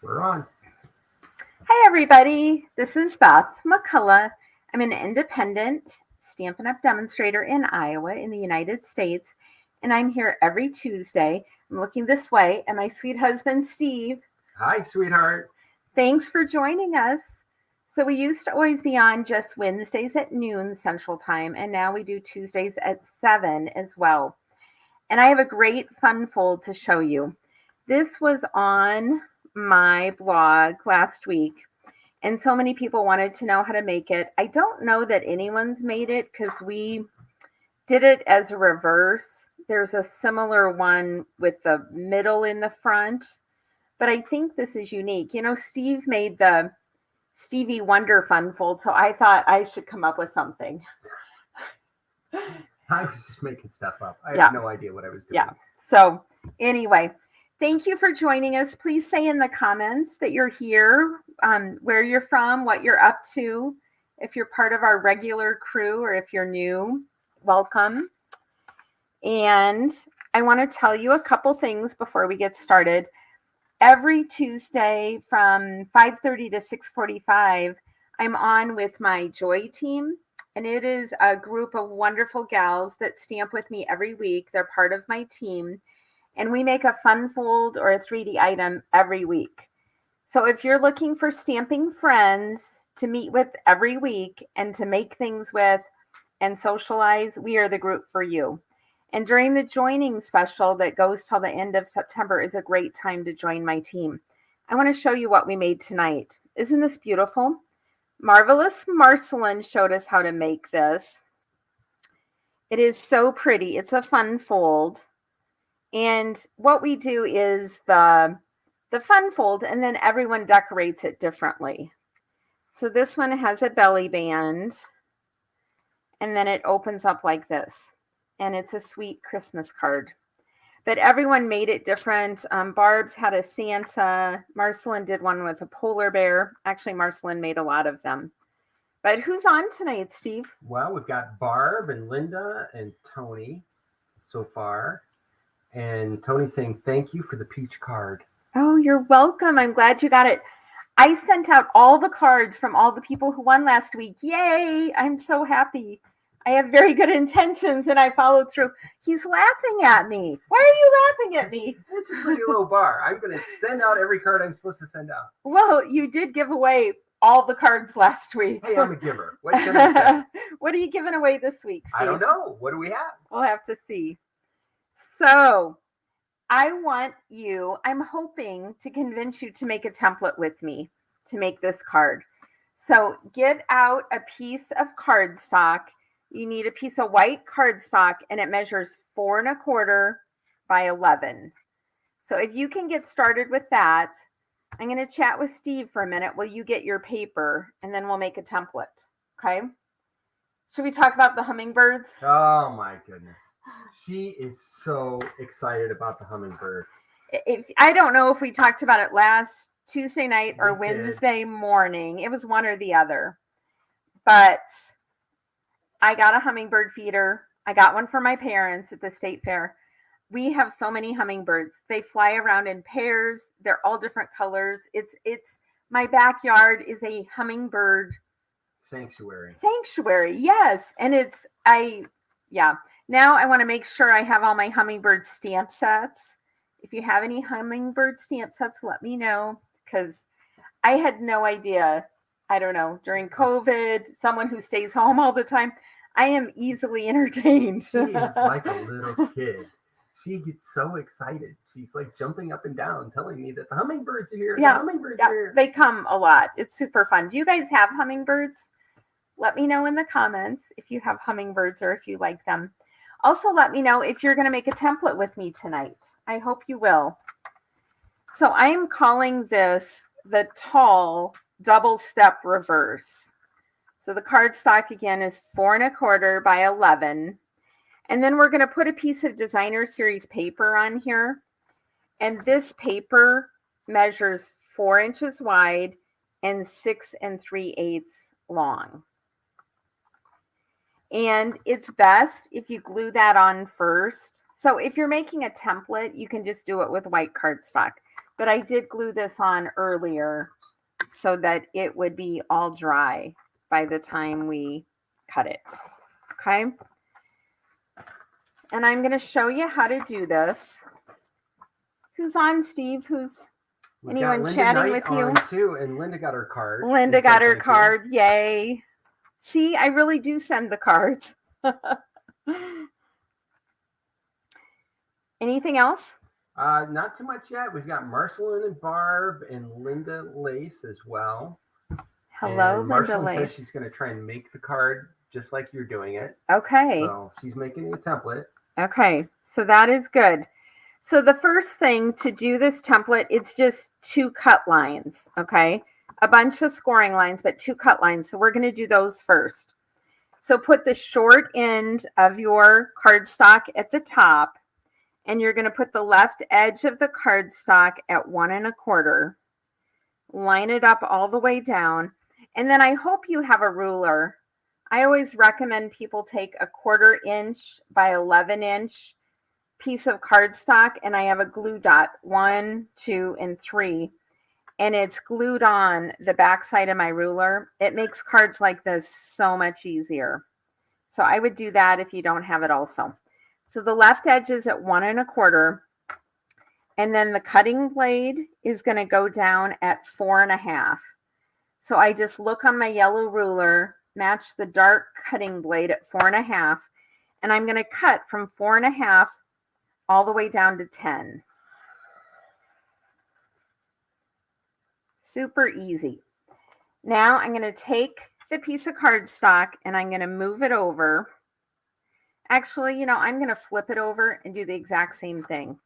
We're on. Hi, everybody. This is Beth McCullough. I'm an independent Stampin' Up! Demonstrator in Iowa in the United States, and I'm here every Tuesday. I'm looking this way at my sweet husband, Steve. Hi, sweetheart. Thanks for joining us. So we used to always be on just Wednesdays at noon Central Time, and now we do Tuesdays at 7 as well. And I have a great fun fold to show you. This was on my blog last week, and so many people wanted to know how to make it. I don't know that anyone's made it because we did it as a reverse. There's a similar one with the middle in the front, but I think this is unique. You know, Steve made the Stevie Wonder fun fold, so I thought I should come up with something. I was just making stuff up. I had no idea what I was doing. Yeah. So anyway, thank you for joining us. Please say in the comments that you're here, where you're from, what you're up to. If you're part of our regular crew or if you're new, welcome. And I want to tell you a couple things before we get started. Every Tuesday from 5:30 to 6:45, I'm on with my Joy team. And it is a group of wonderful gals that stamp with me every week. They're part of my team. And we make a fun fold or a 3D item every week. So if you're looking for stamping friends to meet with every week and to make things with and socialize, we are the group for you. And during the joining special that goes till the end of September is a great time to join my team. I want to show you what we made tonight. Isn't this beautiful? Marvelous Marceline showed us how to make this. It is so pretty. It's a fun fold. And what we do is the fun fold, and then everyone decorates it differently. So this one has a belly band, and then it opens up like this. And it's a sweet Christmas card. But everyone made it different. Barb's had a Santa. Marceline did one with a polar bear. Actually, Marceline made a lot of them. But who's on tonight, Steve? Well, we've got Barb and Linda and Tony so far. And Tony's saying thank you for the peach card. Oh, you're welcome. I'm glad you got it. I sent out all the cards from all the people who won last week. Yay! I'm so happy. I have very good intentions and I followed through. He's laughing at me. Why are you laughing at me? It's a pretty low bar. I'm going to send out every card I'm supposed to send out. Well, you did give away all the cards last week. Hey, I'm a giver. What can I say? What are you giving away this week, Steve? I don't know. What do we have? We'll have to see. So I'm hoping to convince you to make a template with me to make this card. So get out a piece of cardstock. You need a piece of white cardstock, and it measures 4 1/4 by 11. So if you can get started with that, I'm going to chat with Steve for a minute while you get your paper, and then we'll make a template. Okay? Should we talk about the hummingbirds? Oh, my goodness. She is so excited about the hummingbirds. I don't know if we talked about it last Tuesday night or Wednesday morning. It was one or the other. But I got a hummingbird feeder. I got one for my parents at the state fair. We have so many hummingbirds. They fly around in pairs. They're all different colors. It's my backyard is a hummingbird sanctuary. Yes. And now I want to make sure I have all my hummingbird stamp sets. If you have any hummingbird stamp sets, let me know, because I had no idea. I don't know, during COVID, someone who stays home all the time, I am easily entertained. She is like a little kid. She gets so excited. She's like jumping up and down, telling me that the hummingbirds are here. Yeah, the hummingbirds are here. They come a lot. It's super fun. Do you guys have hummingbirds? Let me know in the comments if you have hummingbirds or if you like them. Also, let me know if you're going to make a template with me tonight. I hope you will. So I am calling this the tall double step reverse. So the cardstock again is 4 1/4 by 11. And then we're going to put a piece of designer series paper on here. And this paper measures 4 inches wide and 6 3/8 long. And it's best if you glue that on first. So if you're making a template, you can just do it with white cardstock. but I did glue this on earlier so that it would be all dry by the time we cut it. Okay. And I'm going to show you how to do this. Who's on, Steve? Anyone chatting with you? Too, and Linda got her card. Linda got her card. Yay. See, I really do send the cards. Anything else? Not too much yet. We've got Marceline and Barb and Linda Lace as well. Hello, and Linda Marceline Lace. says she's going to try and make the card just like you're doing it. Okay. So she's making a template. Okay, so that is good. So the first thing to do this template, it's just 2 cut lines, okay? A bunch of scoring lines, but 2 cut lines. So we're going to do those first. So put the short end of your cardstock at the top, and you're going to put the left edge of the cardstock at 1 1/4. Line it up all the way down. And then I hope you have a ruler. I always recommend people take a 1/4 inch by 11 inch piece of cardstock, and I have a glue dot 1, 2, and 3, and it's glued on the back side of my ruler. It makes cards like this so much easier. So I would do that if you don't have it also. So the left edge is at 1 1/4, and then the cutting blade is going to go down at 4 1/2. So I just look on my yellow ruler, match the dark cutting blade at 4 1/2, and I'm going to cut from 4 1/2 all the way down to 10. Super easy. Now I'm going to take the piece of cardstock and I'm going to move it over. Actually, I'm going to flip it over and do the exact same thing,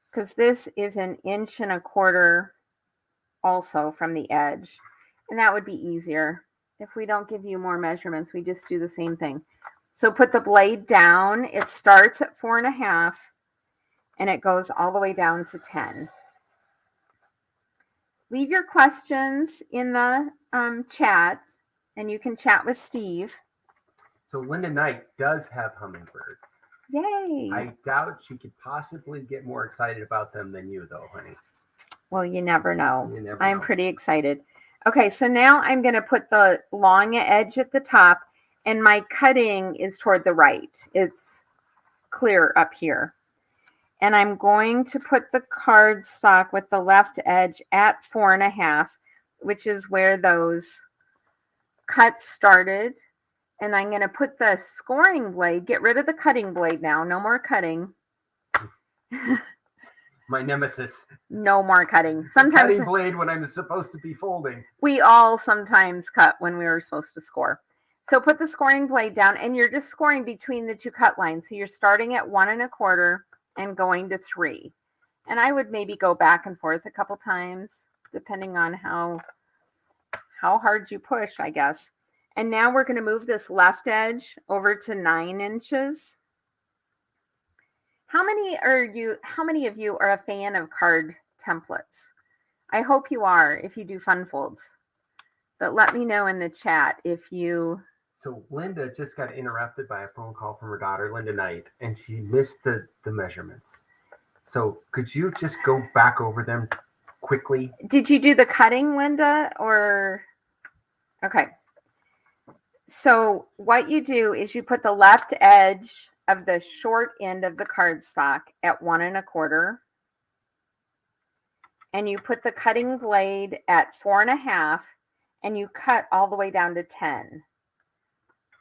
because this is 1 1/4 inch also from the edge, and that would be easier. If we don't give you more measurements, we just do the same thing. So put the blade down. It starts at 4 1/2 and it goes all the way down to 10. Leave your questions in the chat, and you can chat with Steve. So Linda Knight does have hummingbirds. Yay. I doubt she could possibly get more excited about them than you, though, honey. Well, you never know. You never I'm know. pretty excited. Okay, so now I'm going to put the long edge at the top, and my cutting is toward the right. It's clear up here. And I'm going to put the cardstock with the left edge at 4 1/2, which is where those cuts started. And I'm going to put the scoring blade, get rid of the cutting blade now. No more cutting. My nemesis. No more cutting. Sometimes Cutting blade when I'm supposed to be folding. We all sometimes cut when we were supposed to score. So put the scoring blade down, and you're just scoring between the 2 cut lines. So you're starting at 1 1/4 and going to 3. And I would maybe go back and forth a couple times, depending on how hard you push, I guess. And now we're going to move this left edge over to 9 inches. How many of you are a fan of card templates? I hope you are if you do fun folds. But let me know in the chat if you... So Linda just got interrupted by a phone call from her daughter, Linda Knight, and she missed the measurements. So could you just go back over them quickly? Did you do the cutting, Linda, or... Okay. So what you do is you put the left edge of the short end of the cardstock at 1 1/4, and you put the cutting blade at 4 1/2, and you cut all the way down to 10.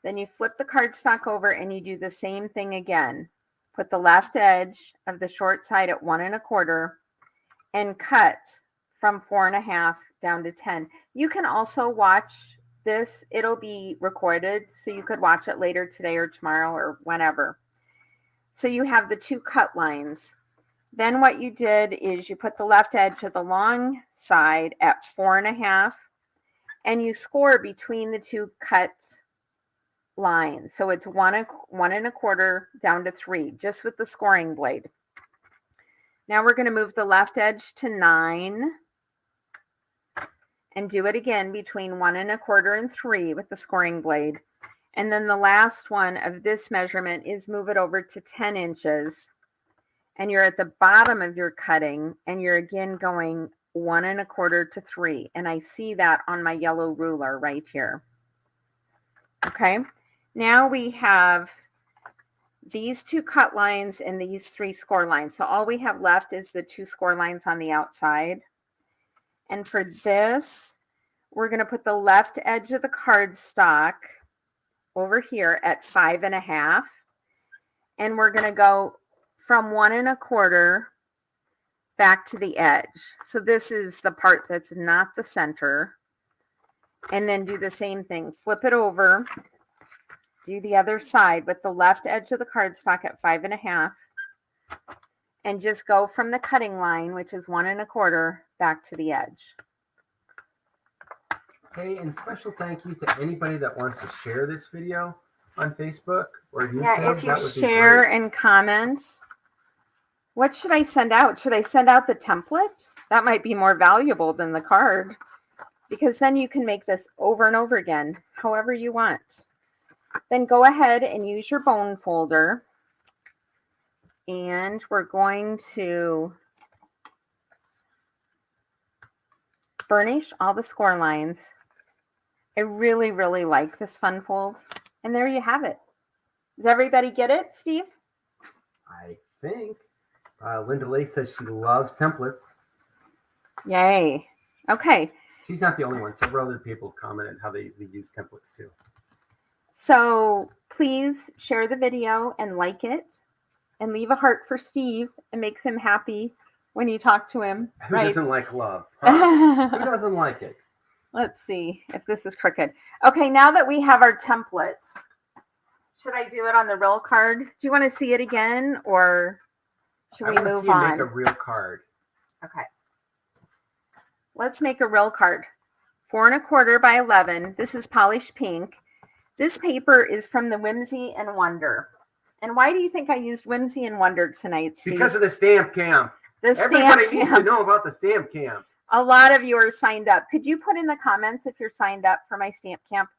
Then you flip the cardstock over and you do the same thing again. Put the left edge of the short side at 1 1/4 and cut from 4 1/2 down to 10. You can also watch this. It'll be recorded, so you could watch it later today or tomorrow or whenever. So you have the 2 cut lines. Then what you did is you put the left edge of the long side at 4 1/2, and you score between the 2 cut lines. So it's 1 1/4 down to 3, just with the scoring blade. Now we're going to move the left edge to 9 and do it again between 1 1/4 and 3 with the scoring blade. And then the last one of this measurement is move it over to 10 inches and you're at the bottom of your cutting, and you're again going 1 1/4 to 3. And I see that on my yellow ruler right here. Okay. Now we have these 2 cut lines and these 3 score lines. So all we have left is the 2 score lines on the outside. And for this, we're going to put the left edge of the cardstock over here at 5 1/2. And we're going to go from 1 1/4 back to the edge. So this is the part that's not the center. And then do the same thing. Flip it over. Do the other side with the left edge of the cardstock at 5 1/2. And just go from the cutting line, which is 1 1/4, back to the edge. Hey, and special thank you to anybody that wants to share this video on Facebook or YouTube. Yeah, if you that would be share great. and comment. What should I send out? Should I send out the template? That might be more valuable than the card, because then you can make this over and over again, however you want. Then go ahead and use your bone folder. And we're going to burnish all the score lines. I really, really like this fun fold. And there you have it. Does everybody get it, Steve? I think. Linda Lay says she loves templates. Yay. Okay. She's not the only one. Several other people commented how they use templates too. So please share the video and like it. And leave a heart for Steve. It makes him happy when you talk to him. Who right? doesn't like love? Huh? Who doesn't like it? Let's see if this is crooked. Okay, now that we have our template, should I do it on the real card? Do you want to see it again, or should we move see you on? Make a real card. Okay. Let's make a real card. 4 1/4 by 11. This is polished pink. This paper is from the Whimsy and Wonder. And why do you think I used Whimsy and Wonder tonight, Steve? Because of the stamp camp. Everybody needs to know about the stamp camp. A lot of you are signed up. Could you put in the comments if you're signed up for my stamp camp?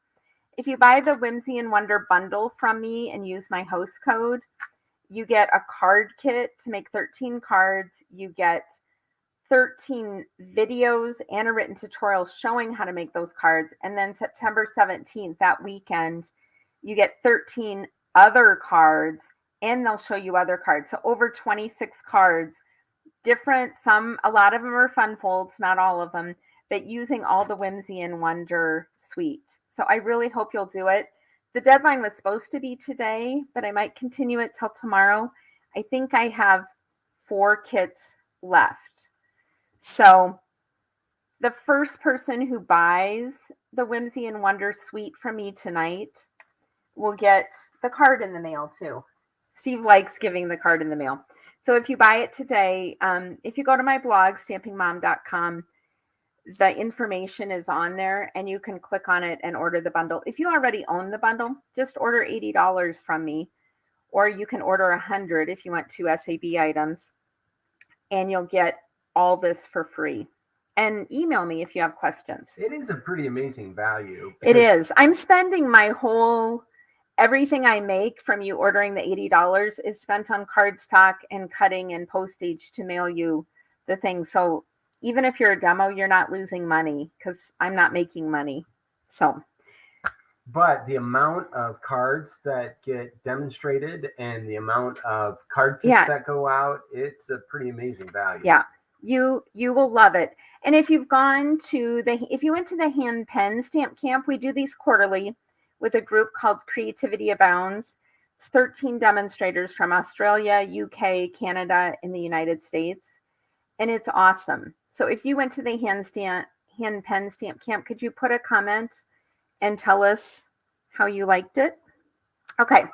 If you buy the Whimsy and Wonder bundle from me and use my host code, you get a card kit to make 13 cards. You get 13 videos and a written tutorial showing how to make those cards. And then September 17th, that weekend, you get 13 other cards, and they'll show you other cards. So over 26 cards, different, a lot of them are fun folds, not all of them, but using all the Whimsy and Wonder suite. So I really hope you'll do it. The deadline was supposed to be today, but I might continue it till tomorrow. I think I have 4 kits left. So the first person who buys the Whimsy and Wonder suite from me tonight will get the card in the mail too. Steve likes giving the card in the mail. So if you buy it today, if you go to my blog, stampingmom.com, the information is on there and you can click on it and order the bundle. If you already own the bundle, just order $80 from me, or you can order 100 if you want 2 SAB items, and you'll get all this for free. And email me if you have questions. It is a pretty amazing value. It is. I'm spending everything I make from you ordering the $80 is spent on cardstock and cutting and postage to mail you the thing. So even if you're a demo, you're not losing money because I'm not making money. So. But the amount of cards that get demonstrated and the amount of card kits that go out, it's a pretty amazing value. Yeah, you will love it. And if you went to the hand pen stamp camp, we do these quarterly with a group called Creativity Abounds. It's 13 demonstrators from Australia, UK, Canada, and the United States. And it's awesome. So if you went to the hand pen stamp camp, could you put a comment and tell us how you liked it? Okay,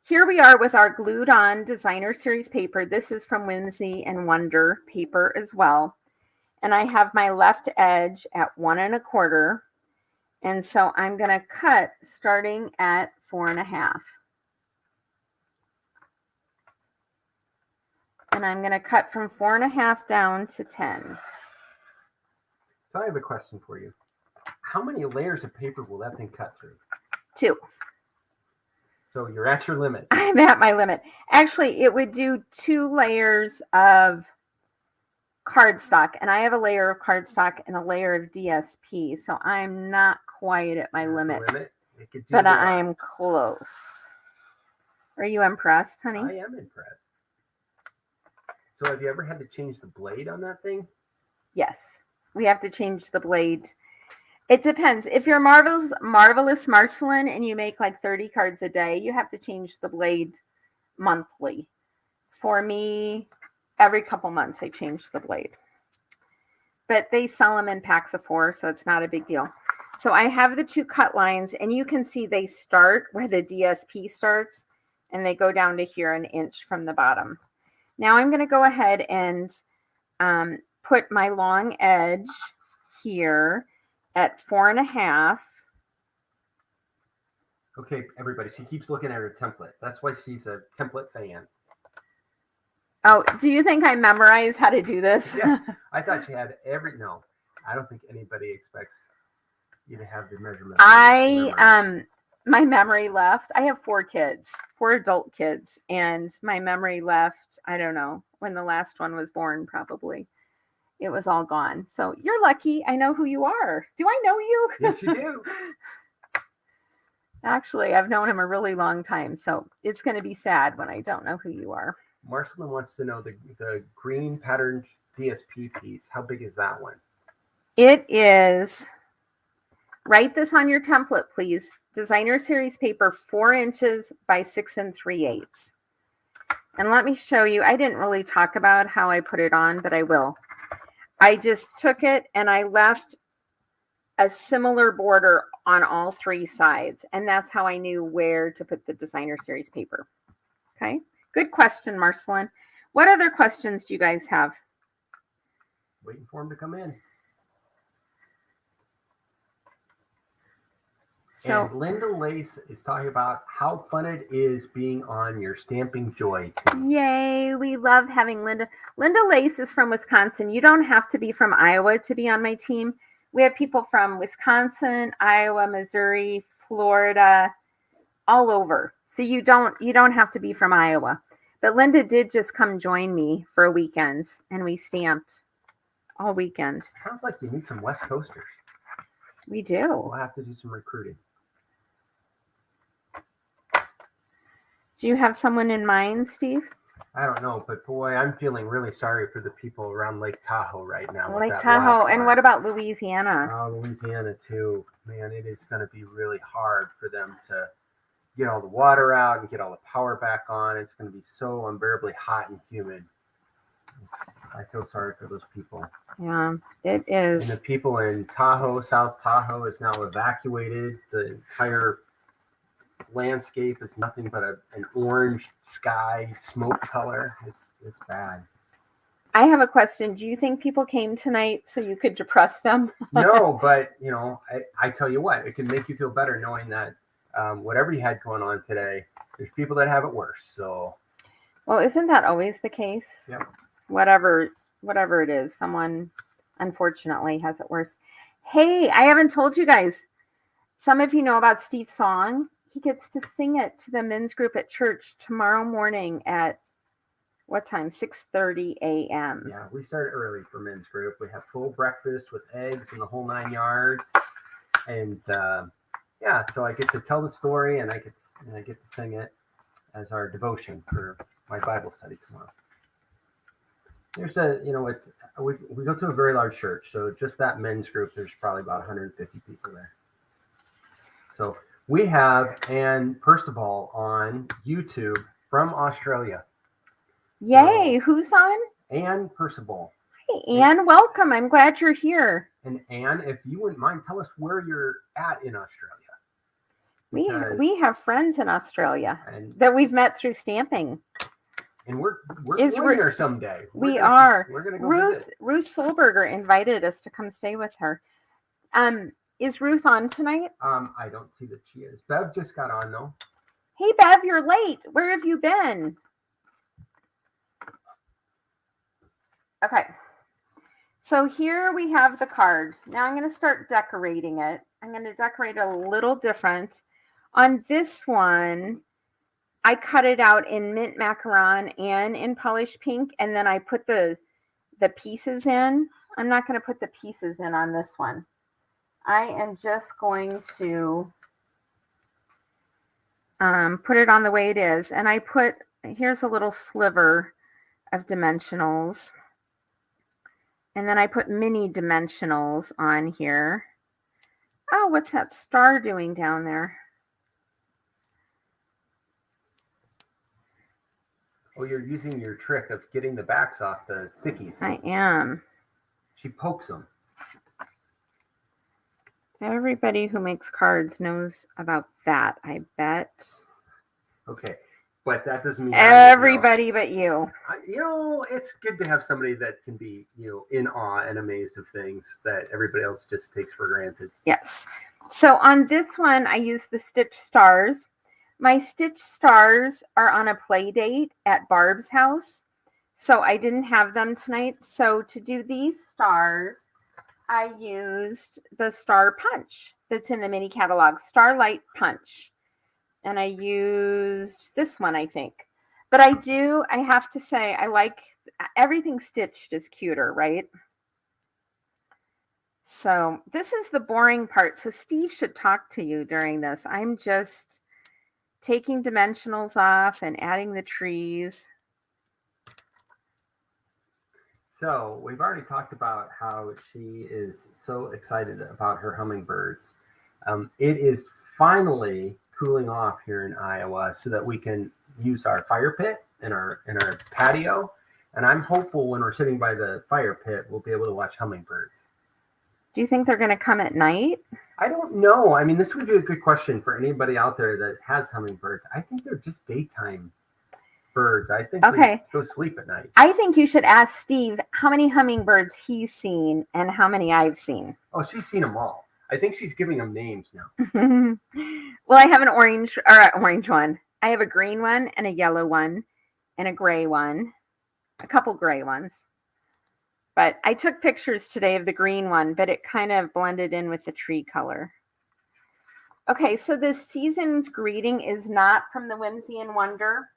here we are with our glued on designer series paper. This is from Whimsy and Wonder paper as well. And I have my left edge at 1 1/4. And so I'm going to cut starting at 4 1/2. And I'm going to cut from 4 1/2 down to 10. So I have a question for you. How many layers of paper will that thing cut through? 2. So you're at your limit. I'm at my limit. Actually, it would do 2 layers of cardstock, and I have a layer of cardstock and a layer of DSP, so I'm not quite at my limit. It could do But more. I am close. Are you impressed, honey? I am impressed. So have you ever had to change the blade on that thing? Yes, we have to change the blade. It depends. If you're marvelous Marceline and you make like 30 cards a day, you have to change the blade monthly. For me, every couple months I change the blade. But they sell them in packs of 4, so it's not a big deal. So I have the 2 cut lines, and you can see they start where the DSP starts, and they go down to here 1 inch from the bottom. Now I'm going to go ahead and put my long edge here at 4.5. Okay, everybody, she keeps looking at her template. That's why she's a template fan. Oh, do you think I memorized how to do this? Yeah, I thought you had no, I don't think anybody expects you to have the measurements. My memory left. I have 4 kids, 4 adult kids, and my memory left, I don't know, when the last one was born, probably. It was all gone. So you're lucky. I know who you are. Do I know you? Yes, you do. Actually, I've known him a really long time, so it's going to be sad when I don't know who you are. Marceline wants to know the green patterned DSP piece. How big is that one? It is, write this on your template, please. Designer Series paper, 4 inches by 6 3/8. And let me show you. I didn't really talk about how I put it on, but I will. I just took it and I left a similar border on all 3 sides. And that's how I knew where to put the Designer Series paper. Okay. Good question, Marceline. What other questions do you guys have? Waiting for him to come in. So, and Linda Lace is talking about how fun it is being on your Stamping Joy team. Yay, we love having Linda. Linda Lace is from Wisconsin. You don't have to be from Iowa to be on my team. We have people from Wisconsin, Iowa, Missouri, Florida, all over. So you don't have to be from Iowa. But Linda did just come join me for a weekend, and we stamped all weekend. Sounds like you need some West Coasters. We do. We'll have to do some recruiting. Do you have someone in mind, Steve? I don't know, but boy, I'm feeling really sorry for the people around Lake Tahoe right now. Lake Tahoe. And what about Louisiana? Oh, Louisiana too. Man, it is going to be really hard for them to get all the water out and get all the power back on. It's going to be so unbearably hot and humid. I feel sorry for those people. Yeah, it is. And the people in Tahoe, South Tahoe, is now evacuated. The entire landscape is nothing but an orange sky, smoke color. It's bad. I have a question. Do you think people came tonight so you could depress them? No, but I tell you what, it can make you feel better knowing that whatever you had going on today, there's people that have it worse. So, well, isn't that always the case? Yep. Whatever it is, someone unfortunately has it worse. Hey, I haven't told you guys. Some of you know about Steve's song. He gets to sing it to the men's group at church tomorrow morning at what time? 6:30 a.m. Yeah, we start early for men's group. We have full breakfast with eggs and the whole 9 yards. And so I get to tell the story and I get to sing it as our devotion for my Bible study tomorrow. There's we go to a very large church, so just that men's group, there's probably about 150 people there. So we have Anne Percival on YouTube from Australia. Yay! So, who's on? Anne Percival. Hey, Anne, welcome. I'm glad you're here. And Anne, if you wouldn't mind, tell us where you're at in Australia. We have friends in Australia that we've met through stamping. And we're going there someday. We're gonna go visit. Ruth Solberger invited us to come stay with her. Is Ruth on tonight? I don't see that she is. Bev just got on though. Hey Bev, you're late. Where have you been? Okay. So here we have the card. Now I'm going to start decorating it. I'm going to decorate it a little different. On this one, I cut it out in mint macaron and in polished pink, and then I put the pieces in. I'm not going to put the pieces in on this one. I am just going to put it on the way it is. And I put, here's a little sliver of dimensionals. And then I put mini dimensionals on here. Oh, what's that star doing down there? Oh, you're using your trick of getting the backs off the stickies. I am. She pokes them. Everybody who makes cards knows about that, I bet. Okay, but that doesn't mean everybody but you. It's good to have somebody that can be, in awe and amazed of things that everybody else just takes for granted. Yes. So on this one, I use the Stitch Stars. My Stitch Stars are on a play date at Barb's house, so I didn't have them tonight. So to do these stars, I used the Star Punch that's in the mini catalog, Starlight Punch. And I used this one, I think. But I have to say, I like everything stitched is cuter, right? So this is the boring part. So Steve should talk to you during this. I'm just taking dimensionals off and adding the trees. So we've already talked about how she is so excited about her hummingbirds. It is finally cooling off here in Iowa so that we can use our fire pit in our patio. And I'm hopeful when we're sitting by the fire pit, we'll be able to watch hummingbirds. Do you think they're going to come at night? I don't know. I mean, this would be a good question for anybody out there that has hummingbirds. I think they're just daytime birds. I think they go sleep at night. I think you should ask Steve how many hummingbirds he's seen and how many I've seen. Oh, she's seen them all. I think she's giving them names now. Well, I have an orange one. I have a green one and a yellow one and a gray one, a couple gray ones. But I took pictures today of the green one, but it kind of blended in with the tree color. Okay, so this season's greeting is not from the Whimsy and Wonder.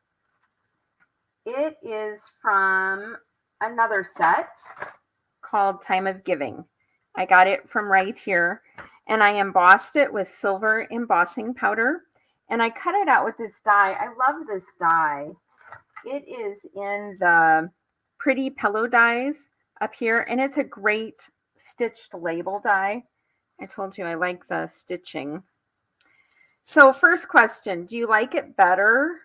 It is from another set called Time of Giving. I got it from right here, and I embossed it with silver embossing powder, and I cut it out with this die. I love this die. It is in the Pretty Pillow dies up here, and it's a great stitched label die. I told you I like the stitching. So first question, do you like it better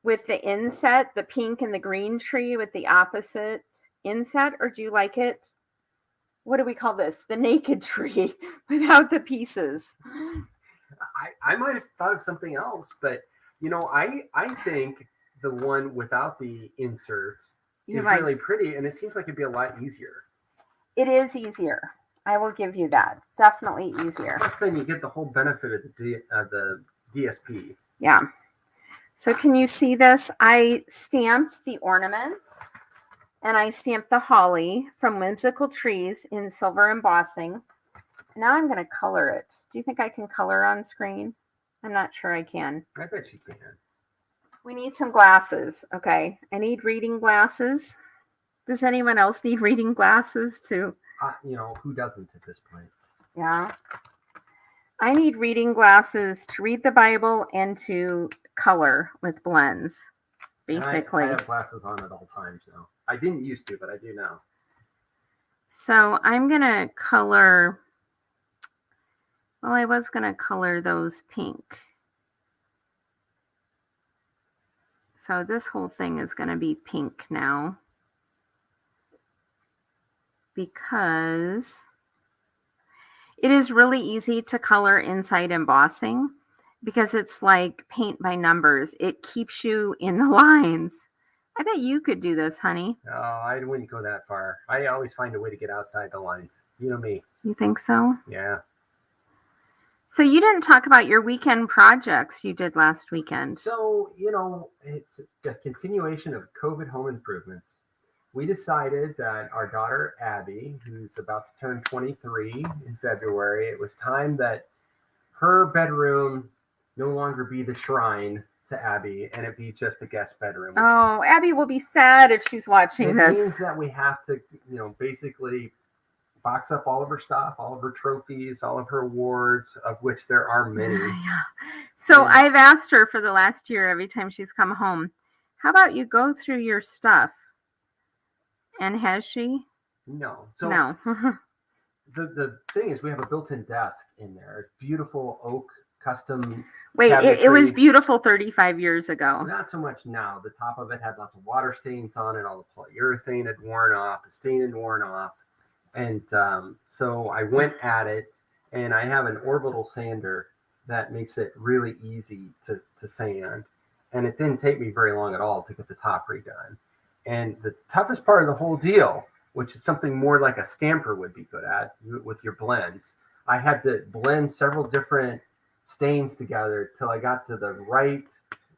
with the inset, the pink and the green tree with the opposite inset, or do you like it, what do we call this, the naked tree without the pieces? I might have thought of something else, but I think the one without the inserts is really pretty, and it seems like it'd be a lot easier. It is easier. I will give you that. It's definitely easier. Plus, then you get the whole benefit of the DSP. Yeah. So can you see this? I stamped the ornaments, and I stamped the holly from Whimsical Trees in silver embossing. Now I'm going to color it. Do you think I can color on screen? I'm not sure I can. I bet you can. We need some glasses. Okay. I need reading glasses. Does anyone else need reading glasses too? Who doesn't at this point? Yeah. I need reading glasses to read the Bible and to color with blends, basically. I have glasses on at all times now. I didn't used to, but I do now. So I'm going to color, well, I was going to color those pink. So this whole thing is going to be pink now, because it is really easy to color inside embossing because it's like paint by numbers. It keeps you in the lines. I bet you could do this, honey. Oh, I wouldn't go that far. I always find a way to get outside the lines. You know me. You think so? Yeah. So you didn't talk about your weekend projects you did last weekend. So, it's a continuation of COVID home improvements. We decided that our daughter, Abby, who's about to turn 23 in February, it was time that her bedroom no longer be the shrine to Abby and it be just a guest bedroom. Oh, Abby will be sad if she's watching It this. means that we have to, basically box up all of her stuff, all of her trophies, all of her awards, of which there are many. Yeah. So I've asked her for the last year, every time she's come home, how about you go through your stuff? And has she? No. So no. the thing is, we have a built-in desk in there. Beautiful oak custom. Wait, it was beautiful 35 years ago. Not so much now. The top of it had lots of water stains on it. All the polyurethane had worn off. The stain had worn off. And so I went at it, and I have an orbital sander that makes it really easy to sand. And it didn't take me very long at all to get the top redone. And the toughest part of the whole deal, which is something more like a stamper would be good at with your blends, I had to blend several different stains together till I got to the right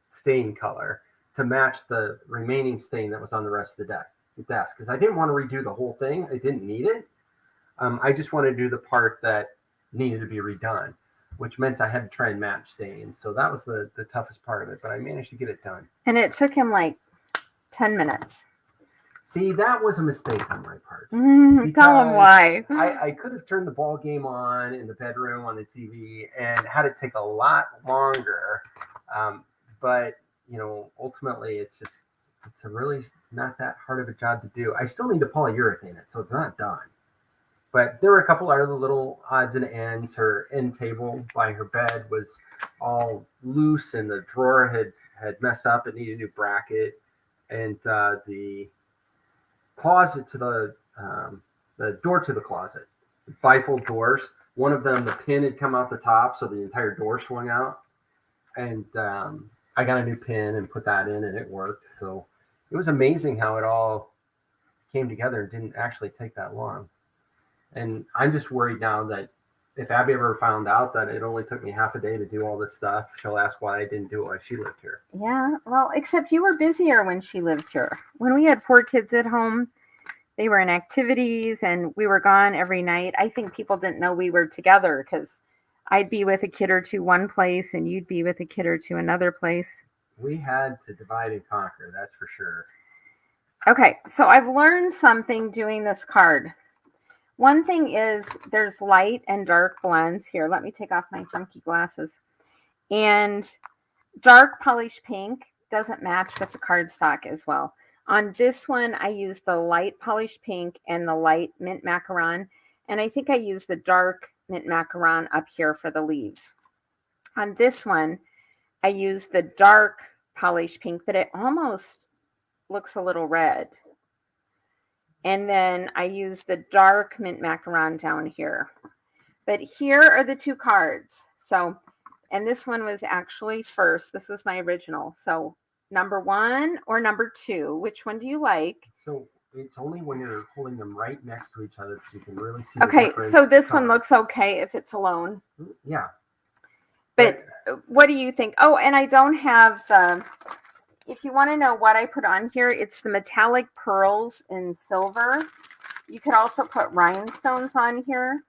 stain color to match the remaining stain that was on the rest of the desk, because I didn't want to redo the whole thing. I didn't need it. I just wanted to do the part that needed to be redone, which meant I had to try and match stains. So that was the toughest part of it, but I managed to get it done. And it took him like 10 minutes. See, that was a mistake on my part. Tell him why. I could have turned the ball game on in the bedroom on the TV and had it take a lot longer. But, ultimately it's a really not that hard of a job to do. I still need to polyurethane it, so it's not done. But there were a couple other little odds and ends. Her end table by her bed was all loose, and the drawer had messed up. It needed a new bracket. And the closet to the door to the closet, bifold doors. One of them, the pin had come out the top, so the entire door swung out. And I got a new pin and put that in, and it worked. So it was amazing how it all came together. It didn't actually take that long. And I'm just worried now that if Abby ever found out that it only took me half a day to do all this stuff, she'll ask why I didn't do it while she lived here. Yeah, well, except you were busier when she lived here. When we had 4 kids at home, they were in activities and we were gone every night. I think people didn't know we were together because I'd be with a kid or two one place and you'd be with a kid or two another place. We had to divide and conquer, that's for sure. Okay, so I've learned something doing this card. One thing is there's light and dark blends here. Let me take off my funky glasses. And dark polished pink doesn't match with the cardstock as well. On this one, I use the light polished pink and the light mint macaron. And I think I use the dark mint macaron up here for the leaves. On this one, I use the dark polished pink, but it almost looks a little red. And then I use the dark mint macaron down here. But here are the 2 cards. So, and this one was actually first. This was my original. So number 1 or number 2, which one do you like? So it's only when you're holding them right next to each other that you can really see. Okay, so this one looks okay if it's alone. Yeah. But what do you think? Oh, and I don't have the... If you want to know what I put on here, it's the metallic pearls in silver. You could also put rhinestones on here.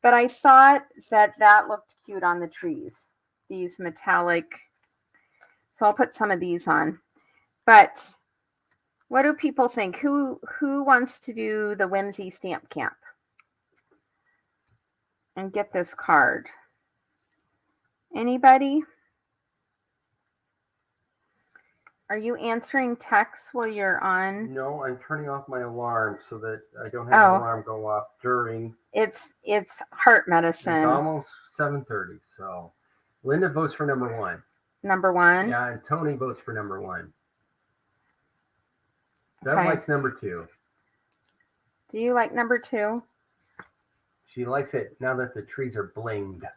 But I thought that looked cute on the trees. These metallic. So I'll put some of these on. But what do people think? Who wants to do the Whimsy Stamp Camp? And get this card? Anybody? Are you answering texts while you're on? No, I'm turning off my alarm so that I don't have an alarm go off during. It's heart medicine. It's almost 7:30, so Linda votes for number 1. Number 1? Yeah, and Tony votes for number 1. Bev likes number 2. Do you like number 2? She likes it now that the trees are blinged.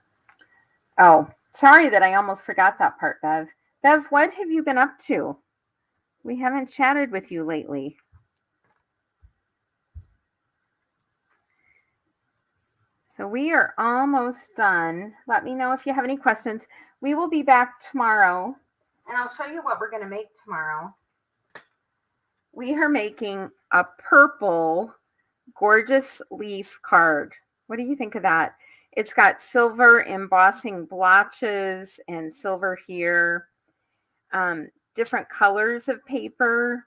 Oh, sorry that I almost forgot that part, Bev. Bev, what have you been up to? We haven't chatted with you lately. So we are almost done. Let me know if you have any questions. We will be back tomorrow, and I'll show you what we're going to make tomorrow. We are making a purple gorgeous leaf card. What do you think of that? It's got silver embossing blotches and silver here. different colors of paper.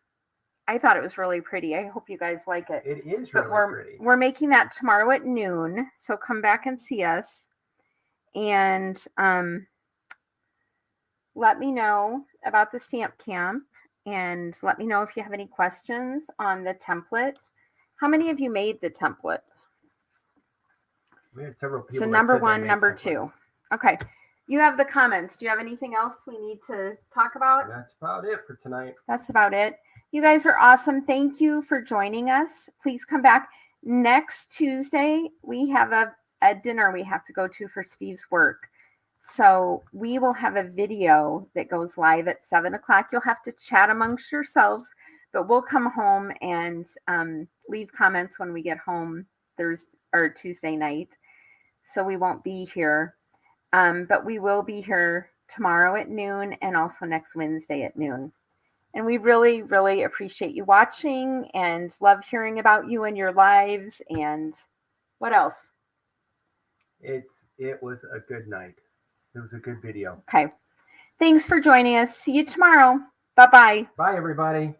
I thought it was really pretty. I hope you guys like it. It is But really pretty. we're making that tomorrow at noon. So come back and see us. And let me know about the stamp camp. And let me know if you have any questions on the template. How many of you made the template? We had several people. So that number said they one, made number templates. two. Okay. You have the comments. Do you have anything else we need to talk about? That's about it for tonight. That's about it. You guys are awesome. Thank you for joining us. Please come back. Next Tuesday, we have a dinner we have to go to for Steve's work. So we will have a video that goes live at 7 o'clock. You'll have to chat amongst yourselves, but we'll come home and leave comments when we get home Thursday or Tuesday night. So we won't be here. But we will be here tomorrow at noon and also next Wednesday at noon. And we really, really appreciate you watching and love hearing about you and your lives. And what else? It was a good night. It was a good video. Okay. Thanks for joining us. See you tomorrow. Bye-bye. Bye, everybody.